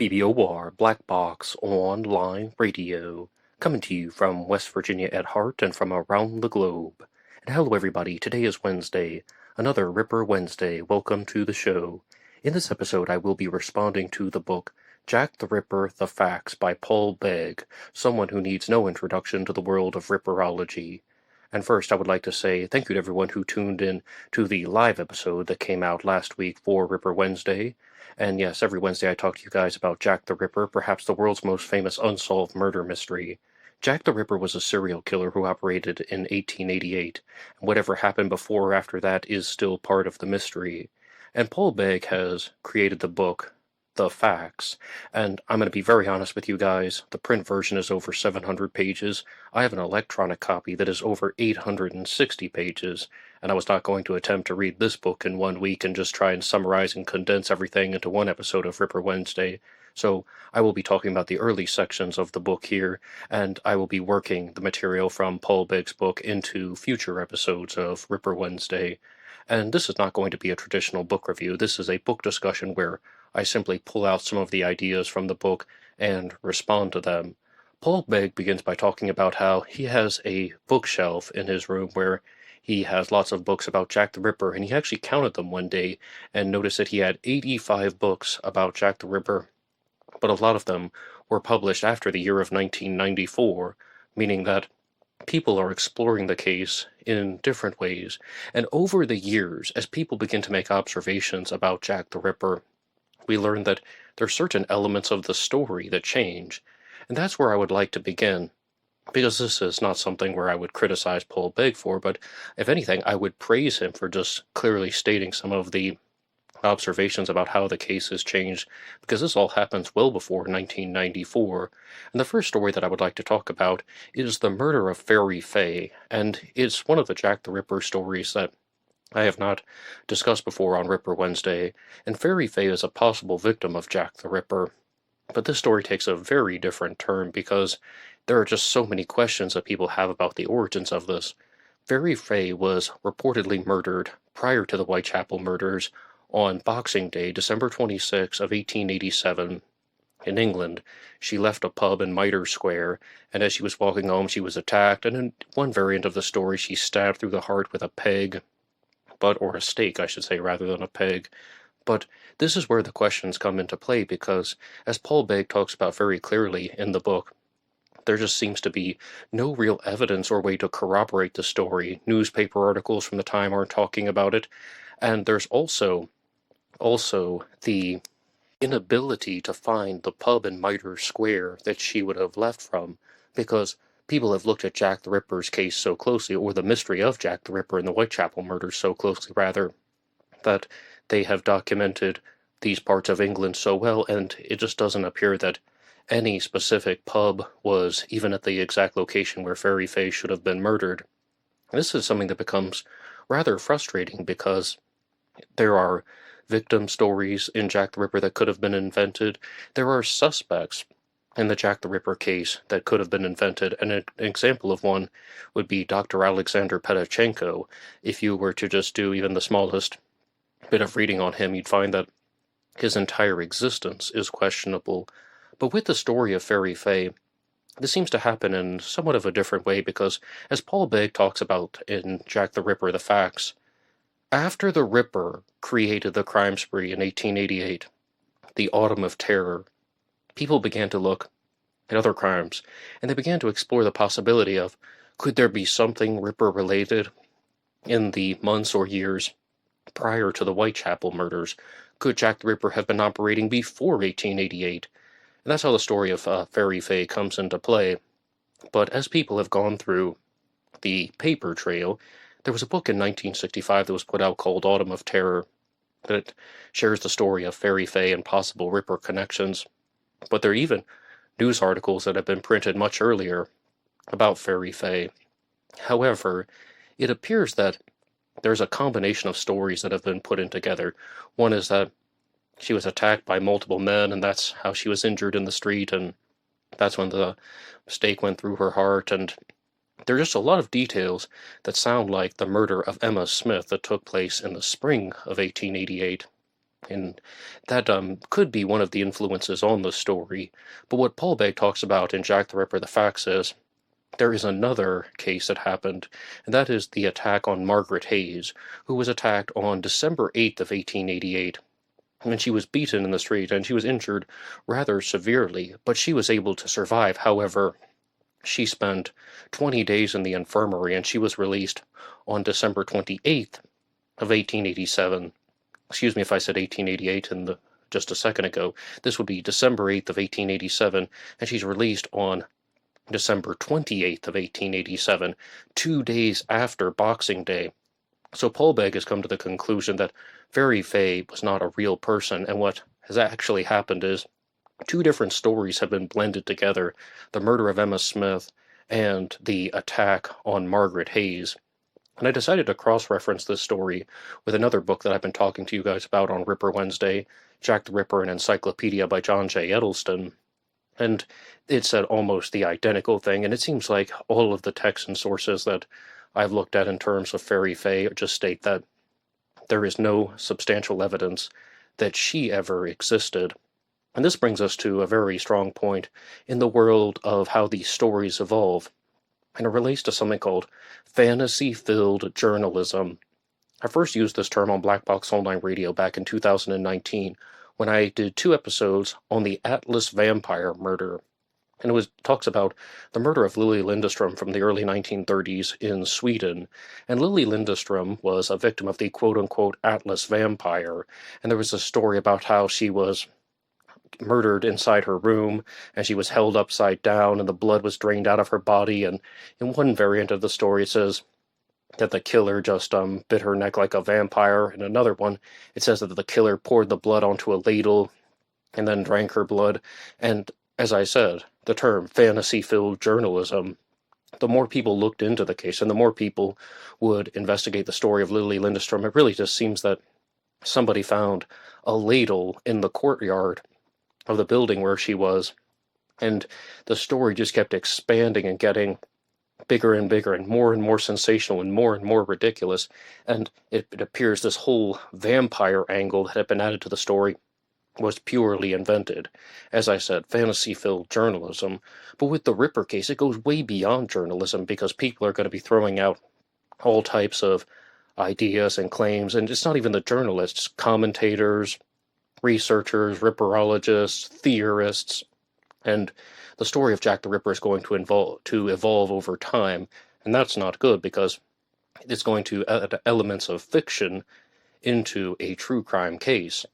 BBOR, Black Box Online Radio, coming to you from West Virginia at heart and from around the globe. And hello everybody, today is Wednesday, another Ripper Wednesday. Welcome to the show. In this episode I will be responding to the book Jack the Ripper, The Facts by Paul Begg, someone who needs no introduction to the world of Ripperology. And first, I would like to say thank you to everyone who tuned in to the live episode that came out last week for Ripper Wednesday. And yes, every Wednesday I talk to you guys about Jack the Ripper, perhaps the world's most famous unsolved murder mystery. Jack the Ripper was a serial killer who operated in 1888, and whatever happened before or after that is still part of the mystery. And Paul Begg has created the book The Facts, and I'm going to be very honest with you guys, the print version is over 700 pages. I have an electronic copy that is over 860 pages, and I was not going to attempt to read this book in 1 week and just try and summarize and condense everything into one episode of Ripper Wednesday. So I will be talking about the early sections of the book here, and I will be working the material from Paul Begg's book into future episodes of Ripper Wednesday. And this is not going to be a traditional book review. This is a book discussion where I simply pull out some of the ideas from the book and respond to them. Paul Begg begins by talking about how he has a bookshelf in his room where he has lots of books about Jack the Ripper, and he actually counted them one day and noticed that he had 85 books about Jack the Ripper, but a lot of them were published after the year of 1994, meaning that people are exploring the case in different ways. And over the years, as people begin to make observations about Jack the Ripper, we learn that there are certain elements of the story that change. And that's where I would like to begin, because this is not something where I would criticize Paul Begg for, but if anything, I would praise him for just clearly stating some of the observations about how the case has changed, because this all happens well before 1994. And the first story that I would like to talk about is the murder of Fairy Fay, and it's one of the Jack the Ripper stories that I have not discussed before on Ripper Wednesday, and Fairy Fay is a possible victim of Jack the Ripper. But this story takes a very different turn because there are just so many questions that people have about the origins of this. Fairy Fay was reportedly murdered prior to the Whitechapel murders on Boxing Day, December 26 of 1887. In England, she left a pub in Mitre Square, and as she was walking home she was attacked, and in one variant of the story she stabbed through the heart with a peg, or a stake, I should say, rather than a peg. But this is where the questions come into play, because, as Paul Begg talks about very clearly in the book, there just seems to be no real evidence or way to corroborate the story. Newspaper articles from the time aren't talking about it, and there's also the inability to find the pub in Mitre Square that she would have left from, because people have looked at Jack the Ripper's case so closely, or the mystery of Jack the Ripper and the Whitechapel murders so closely, rather, that they have documented these parts of England so well, and it just doesn't appear that any specific pub was even at the exact location where Fairy Fay should have been murdered. This is something that becomes rather frustrating, because there are victim stories in Jack the Ripper that could have been invented. There are suspects in the Jack the Ripper case that could have been invented, and an example of one would be Dr. Alexander Petachenko. If you were to just do even the smallest bit of reading on him, you'd find that his entire existence is questionable. But with the story of Fairy Fay, this seems to happen in somewhat of a different way, because, as Paul Begg talks about in Jack the Ripper, The Facts, after the Ripper created the crime spree in 1888, the Autumn of Terror, people began to look at other crimes, and they began to explore the possibility of, could there be something Ripper-related in the months or years prior to the Whitechapel murders? Could Jack the Ripper have been operating before 1888? And that's how the story of Fairy Fay comes into play. But as people have gone through the paper trail, there was a book in 1965 that was put out called Autumn of Terror that shares the story of Fairy Fay and possible Ripper connections. But there are even news articles that have been printed much earlier about Fairy Fay. However, it appears that there's a combination of stories that have been put in together. One is that she was attacked by multiple men, and that's how she was injured in the street, and that's when the stake went through her heart, and there are just a lot of details that sound like the murder of Emma Smith that took place in the spring of 1888. And that could be one of the influences on the story. But what Paul Begg talks about in Jack the Ripper, the facts is, there is another case that happened, and that is the attack on Margaret Hayes, who was attacked on December 8th of 1888. And she was beaten in the street, and she was injured rather severely, but she was able to survive. However, she spent 20 days in the infirmary, and she was released on December 28th of 1887. Excuse me if I said 1888 just a second ago. This would be December 8th of 1887, and she's released on December 28th of 1887, 2 days after Boxing Day. So Paul Begg has come to the conclusion that Fairy Fay was not a real person, and what has actually happened is two different stories have been blended together, the murder of Emma Smith and the attack on Margaret Hayes. And I decided to cross-reference this story with another book that I've been talking to you guys about on Ripper Wednesday, Jack the Ripper, an Encyclopedia by John J. Edelston. And it said almost the identical thing, and it seems like all of the texts and sources that I've looked at in terms of Fairy Fay just state that there is no substantial evidence that she ever existed. And this brings us to a very strong point in the world of how these stories evolve. And it relates to something called fantasy-filled journalism. I first used this term on Black Box Online Radio back in 2019 when I did 2 episodes on the Atlas vampire murder. And it talks about the murder of Lili Lindström from the early 1930s in Sweden. And Lili Lindström was a victim of the quote-unquote Atlas vampire. And there was a story about how she was murdered inside her room, and she was held upside down, and the blood was drained out of her body. And in one variant of the story, it says that the killer just bit her neck like a vampire. In another one, it says that the killer poured the blood onto a ladle and then drank her blood. And as I said, the term fantasy-filled journalism, the more people looked into the case and the more people would investigate the story of Lili Lindström, it really just seems that somebody found a ladle in the courtyard of the building where she was, and the story just kept expanding and getting bigger and more sensational and more ridiculous, and it appears this whole vampire angle that had been added to the story was purely invented. As I said, fantasy-filled journalism. But with the Ripper case, it goes way beyond journalism, because people are going to be throwing out all types of ideas and claims, and it's not even the journalists, commentators, researchers, ripperologists, theorists, and the story of Jack the Ripper is going to evolve over time, and that's not good, because it's going to add elements of fiction into a true crime case.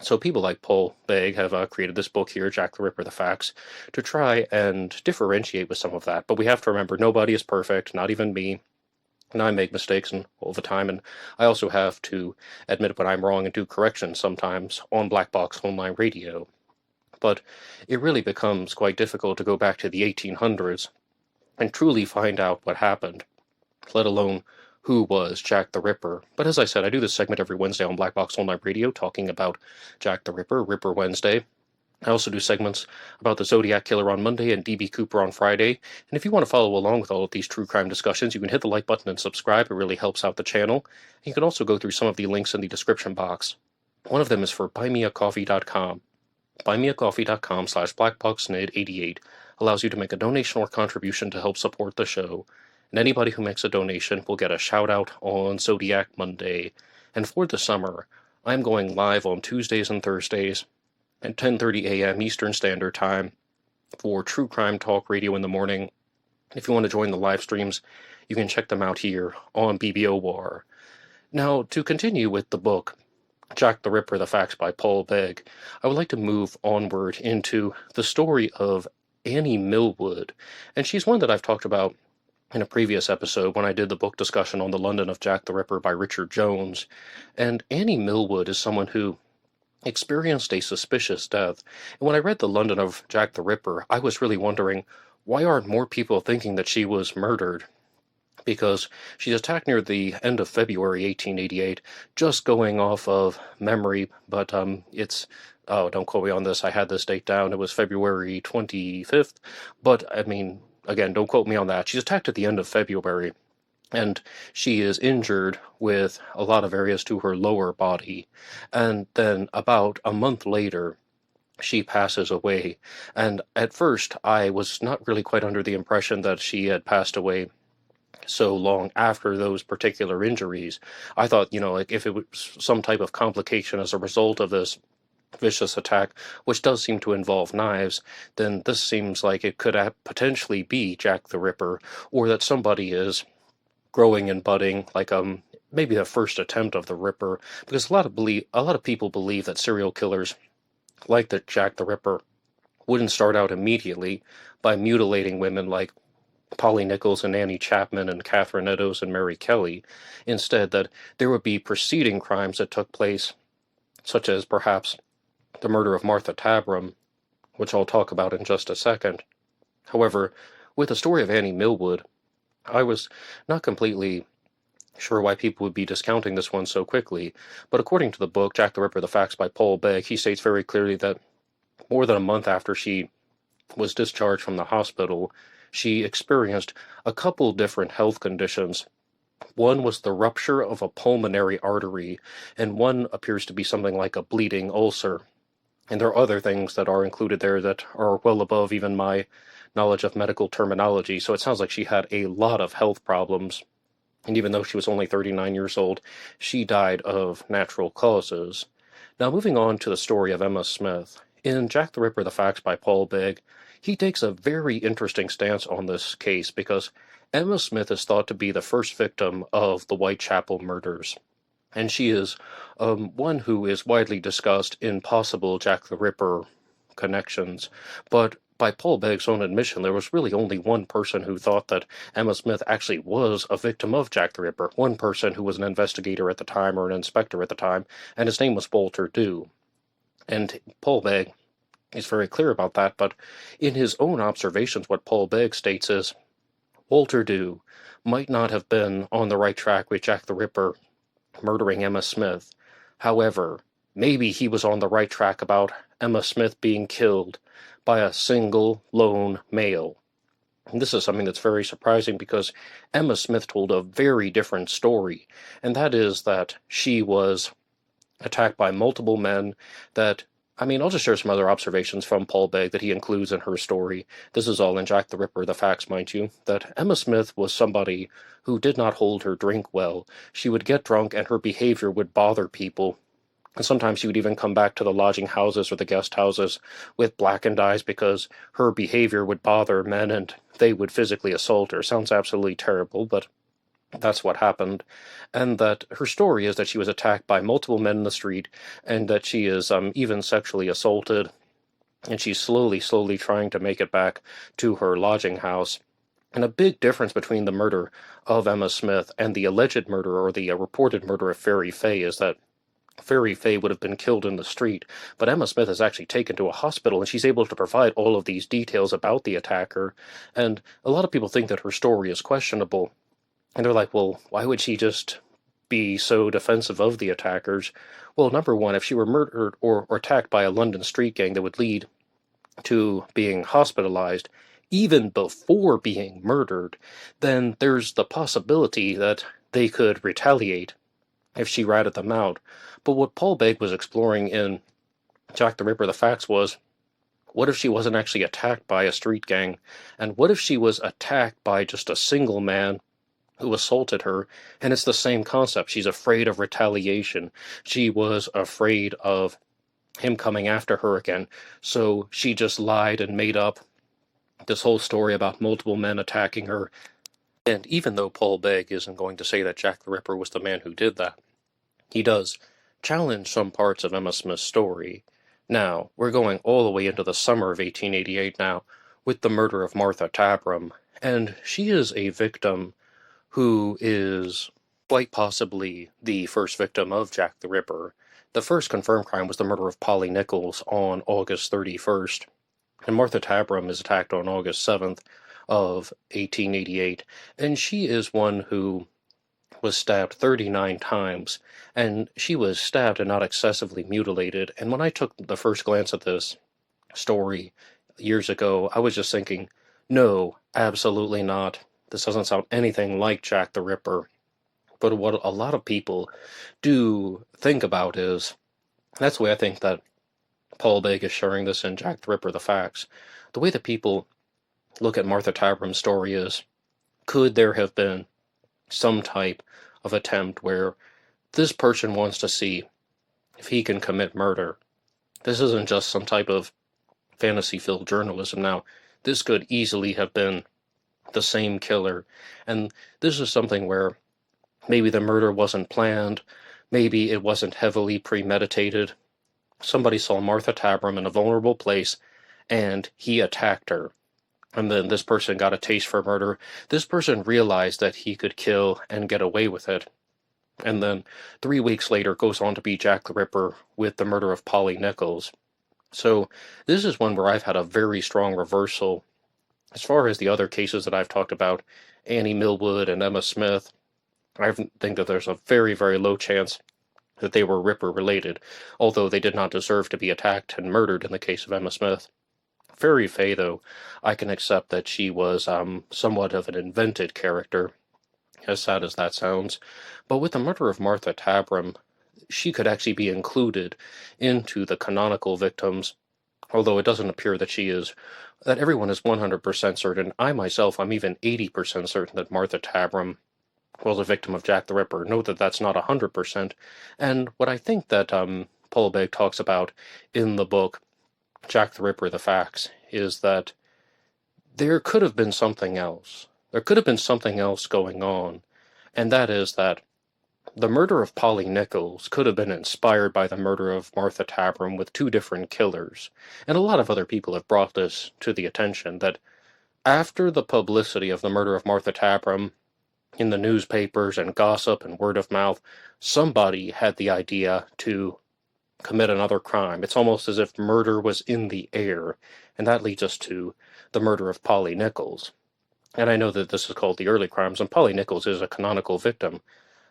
So people like Paul Begg have created this book here, Jack the Ripper, the Facts, to try and differentiate with some of that. But we have to remember, nobody is perfect, not even me. And I make mistakes all the time, and I also have to admit when I'm wrong and do corrections sometimes on Black Box Online Radio. But it really becomes quite difficult to go back to the 1800s and truly find out what happened, let alone who was Jack the Ripper. But as I said, I do this segment every Wednesday on Black Box Online Radio talking about Jack the Ripper, Ripper Wednesday. I also do segments about the Zodiac Killer on Monday and D.B. Cooper on Friday. And if you want to follow along with all of these true crime discussions, you can hit the like button and subscribe. It really helps out the channel. You can also go through some of the links in the description box. One of them is for buymeacoffee.com. Buymeacoffee.com/blackboxnid88 allows you to make a donation or contribution to help support the show. And anybody who makes a donation will get a shout out on Zodiac Monday. And for the summer, I'm going live on Tuesdays and Thursdays at 10:30 a.m. Eastern Standard Time for True Crime Talk Radio in the morning. If you want to join the live streams, you can check them out here on BBOR. Now, to continue with the book, Jack the Ripper, The Facts by Paul Begg, I would like to move onward into the story of Annie Millwood. And she's one that I've talked about in a previous episode when I did the book discussion on the London of Jack the Ripper by Richard Jones. And Annie Millwood is someone who experienced a suspicious death. And when I read the London of Jack the Ripper, I was really wondering, why aren't more people thinking that she was murdered? Because she's attacked near the end of February 1888, just going off of memory, but don't quote me on this, I had this date down, it was February 25th, but, again, don't quote me on that. She's attacked at the end of February, and she is injured with a lot of areas to her lower body. And then about a month later, she passes away. And at first, I was not really quite under the impression that she had passed away so long after those particular injuries. I thought, like if it was some type of complication as a result of this vicious attack, which does seem to involve knives, then this seems like it could potentially be Jack the Ripper, or that somebody is growing and budding, like maybe the first attempt of the Ripper, because a lot of people believe that serial killers like that Jack the Ripper wouldn't start out immediately by mutilating women like Polly Nichols and Annie Chapman and Catherine Eddowes and Mary Kelly. Instead, that there would be preceding crimes that took place, such as perhaps the murder of Martha Tabram, which I'll talk about in just a second. However, with the story of Annie Millwood, I was not completely sure why people would be discounting this one so quickly, but according to the book, Jack the Ripper, The Facts by Paul Begg, he states very clearly that more than a month after she was discharged from the hospital, she experienced a couple different health conditions. One was the rupture of a pulmonary artery, and one appears to be something like a bleeding ulcer. And there are other things that are included there that are well above even my knowledge of medical terminology, so it sounds like she had a lot of health problems. And even though she was only 39 years old, she died of natural causes. Now, moving on to the story of Emma Smith. In Jack the Ripper, The Facts by Paul Begg, he takes a very interesting stance on this case because Emma Smith is thought to be the first victim of the Whitechapel murders. And she is one who is widely discussed in possible Jack the Ripper connections. But by Paul Begg's own admission, there was really only one person who thought that Emma Smith actually was a victim of Jack the Ripper. One person who was an investigator at the time, or an inspector at the time, and his name was Walter Dew. And Paul Begg is very clear about that, but in his own observations, what Paul Begg states is, Walter Dew might not have been on the right track with Jack the Ripper murdering Emma Smith. However, maybe he was on the right track about Emma Smith being killed by a single lone male. And this is something that's very surprising because Emma Smith told a very different story, and that is that she was attacked by multiple men I'll just share some other observations from Paul Begg that he includes in her story. This is all in Jack the Ripper, The Facts, mind you, that Emma Smith was somebody who did not hold her drink well. She would get drunk and her behavior would bother people. And sometimes she would even come back to the lodging houses or the guest houses with blackened eyes because her behavior would bother men and they would physically assault her. Sounds absolutely terrible, but that's what happened. And that her story is that she was attacked by multiple men in the street, and that she is even sexually assaulted, and she's slowly trying to make it back to her lodging house. And a big difference between the murder of Emma Smith and the alleged murder, or the reported murder of Fairy Fay, is that Fairy Fay would have been killed in the street, but Emma Smith is actually taken to a hospital, and she's able to provide all of these details about the attacker, and a lot of people think that her story is questionable. And they're like, well, why would she just be so defensive of the attackers? Well, number one, if she were murdered or attacked by a London street gang that would lead to being hospitalized, even before being murdered, then there's the possibility that they could retaliate if she ratted them out. But what Paul Begg was exploring in Jack the Ripper, The Facts was, what if she wasn't actually attacked by a street gang? And what if she was attacked by just a single man who assaulted her, and it's the same concept. She's afraid of retaliation. She was afraid of him coming after her again, so she just lied and made up this whole story about multiple men attacking her. And even though Paul Begg isn't going to say that Jack the Ripper was the man who did that, he does challenge some parts of Emma Smith's story. Now, we're going all the way into the summer of 1888 now, with the murder of Martha Tabram, and she is a victim who is quite possibly the first victim of Jack the Ripper. The first confirmed crime was the murder of Polly Nichols on August 31st, and Martha Tabram is attacked on August 7th of 1888, and she is one who was stabbed 39 times, and she was stabbed and not excessively mutilated. And when I took the first glance at this story years ago, I was just thinking, no, absolutely not. This doesn't sound anything like Jack the Ripper. But what a lot of people do think about is, that's the way I think that Paul Begg is sharing this in Jack the Ripper, the Facts. The way that people look at Martha Tabram's story is, could there have been some type of attempt where this person wants to see if he can commit murder? This isn't just some type of fantasy-filled journalism now. This could easily have been the same killer. And this is something where maybe the murder wasn't planned, maybe it wasn't heavily premeditated. Somebody saw Martha Tabram in a vulnerable place, and he attacked her. And then this person got a taste for murder. This person realized that he could kill and get away with it. And then 3 weeks later goes on to be Jack the Ripper with the murder of Polly Nichols. So this is one where I've had a very strong reversal. As far as the other cases that I've talked about, Annie Millwood and Emma Smith, I think that there's a very, very low chance that they were Ripper related, although they did not deserve to be attacked and murdered in the case of Emma Smith. Fairy Fay, though, I can accept that she was somewhat of an invented character, as sad as that sounds. But with the murder of Martha Tabram, she could actually be included into the canonical victims, although it doesn't appear that that everyone is 100% certain. I myself, I'm even 80% certain that Martha Tabram was a victim of Jack the Ripper. Note that that's not 100%. And what I think that Paul Begg talks about in the book, Jack the Ripper, the Facts, is that there could have been something else. There could have been something else going on, and that is that the murder of Polly Nichols could have been inspired by the murder of Martha Tabram with two different killers. And a lot of other people have brought this to the attention, that after the publicity of the murder of Martha Tabram in the newspapers and gossip and word of mouth, somebody had the idea to commit another crime. It's almost as if murder was in the air, and that leads us to the murder of Polly Nichols. And I know that this is called the early crimes, and Polly Nichols is a canonical victim.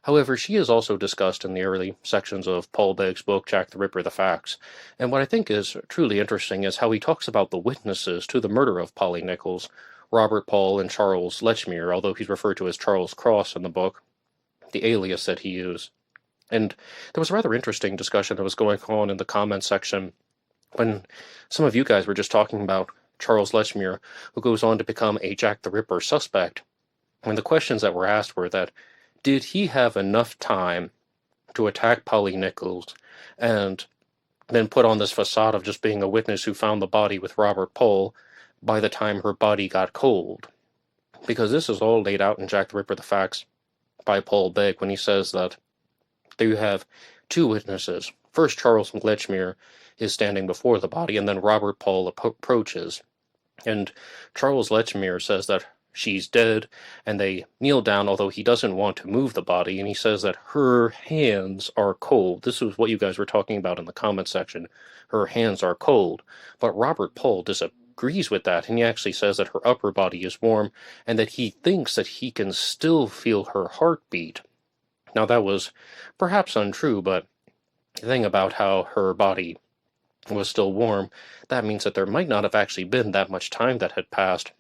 However, she is also discussed in the early sections of Paul Begg's book, Jack the Ripper, the Facts. And what I think is truly interesting is how he talks about the witnesses to the murder of Polly Nichols, Robert Paul and Charles Lechmere, although he's referred to as Charles Cross in the book, the alias that he used. And there was a rather interesting discussion that was going on in the comments section when some of you guys were just talking about Charles Lechmere, who goes on to become a Jack the Ripper suspect. And the questions that were asked were that, did he have enough time to attack Polly Nichols and then put on this facade of just being a witness who found the body with Robert Paul by the time her body got cold? Because this is all laid out in Jack the Ripper, the Facts by Paul Begg when he says that there you have two witnesses. First, Charles Lechmere is standing before the body, and then Robert Paul approaches. And Charles Lechmere says that she's dead, and they kneel down, although he doesn't want to move the body, and he says that her hands are cold. This is what you guys were talking about in the comment section. Her hands are cold. But Robert Paul disagrees with that, and he actually says that her upper body is warm, and that he thinks that he can still feel her heartbeat. Now, that was perhaps untrue, but the thing about how her body was still warm, that means that there might not have actually been that much time that had passed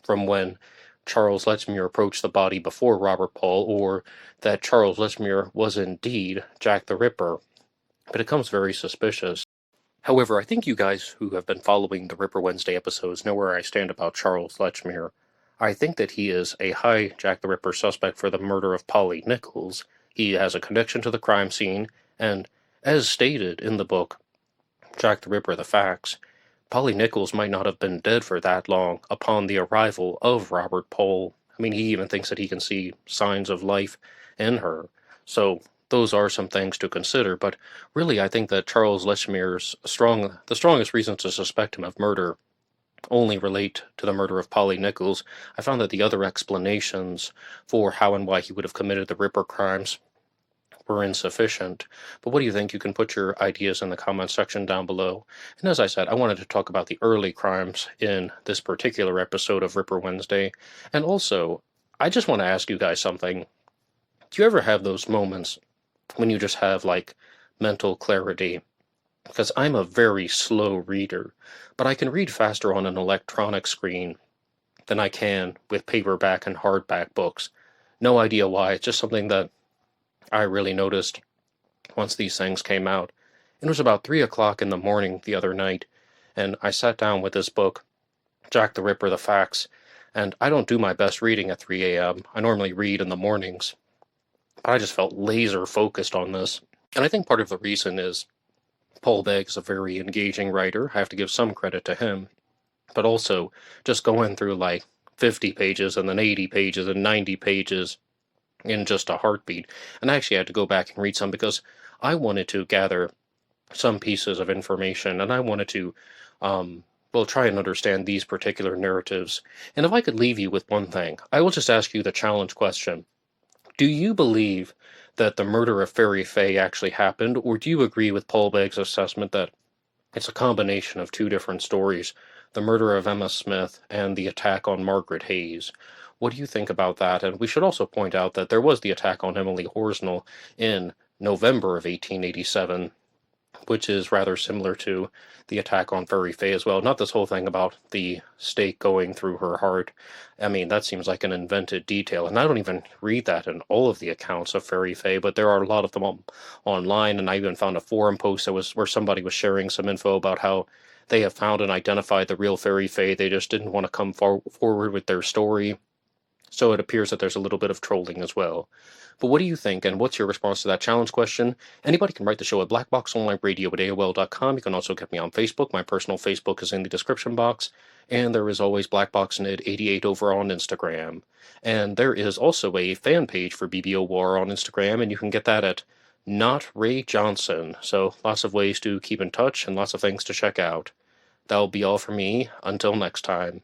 from when Charles Lechmere approached the body before Robert Paul, or that Charles Lechmere was indeed Jack the Ripper. But it becomes very suspicious. However, I think you guys who have been following the Ripper Wednesday episodes know where I stand about Charles Lechmere. I think that he is a high Jack the Ripper suspect for the murder of Polly Nichols. He has a connection to the crime scene, and, as stated in the book, Jack the Ripper, the Facts, Polly Nichols might not have been dead for that long upon the arrival of Robert Paul. I mean, he even thinks that he can see signs of life in her. So those are some things to consider, but really I think that Charles Lechmere's the strongest reasons to suspect him of murder only relate to the murder of Polly Nichols. I found that the other explanations for how and why he would have committed the Ripper crimes were insufficient. But what do you think? You can put your ideas in the comments section down below. And as I said, I wanted to talk about the early crimes in this particular episode of Ripper Wednesday. And also, I just want to ask you guys something. Do you ever have those moments when you just have, like, mental clarity? Because I'm a very slow reader, but I can read faster on an electronic screen than I can with paperback and hardback books. No idea why. It's just something that I really noticed once these things came out. It was about 3 o'clock in the morning the other night, and I sat down with this book, Jack the Ripper, The Facts, and I don't do my best reading at 3 a.m. I normally read in the mornings. I just felt laser focused on this. And I think part of the reason is Paul Begg is a very engaging writer. I have to give some credit to him. But also, just going through like 50 pages and then 80 pages and 90 pages in just a heartbeat. And I actually had to go back and read some because I wanted to gather some pieces of information and I wanted to, try and understand these particular narratives. And if I could leave you with one thing, I will just ask you the challenge question. Do you believe that the murder of Fairy Fay actually happened, or do you agree with Paul Begg's assessment that it's a combination of two different stories, the murder of Emma Smith and the attack on Margaret Hayes? What do you think about that? And we should also point out that there was the attack on Emily Horsnell in November of 1887, which is rather similar to the attack on Fairy Fay as well. Not this whole thing about the stake going through her heart. I mean, that seems like an invented detail, and I don't even read that in all of the accounts of Fairy Fay, but there are a lot of them online, and I even found a forum post that was where somebody was sharing some info about how they have found and identified the real Fairy Fay. They just didn't want to come forward with their story. So it appears that there's a little bit of trolling as well. But what do you think, and what's your response to that challenge question? Anybody can write the show at blackboxonlineradio@AOL.com. You can also get me on Facebook. My personal Facebook is in the description box. And there is always blackboxnid88 over on Instagram. And there is also a fan page for BBOR on Instagram, and you can get that at Not Ray Johnson. So lots of ways to keep in touch and lots of things to check out. That'll be all for me. Until next time.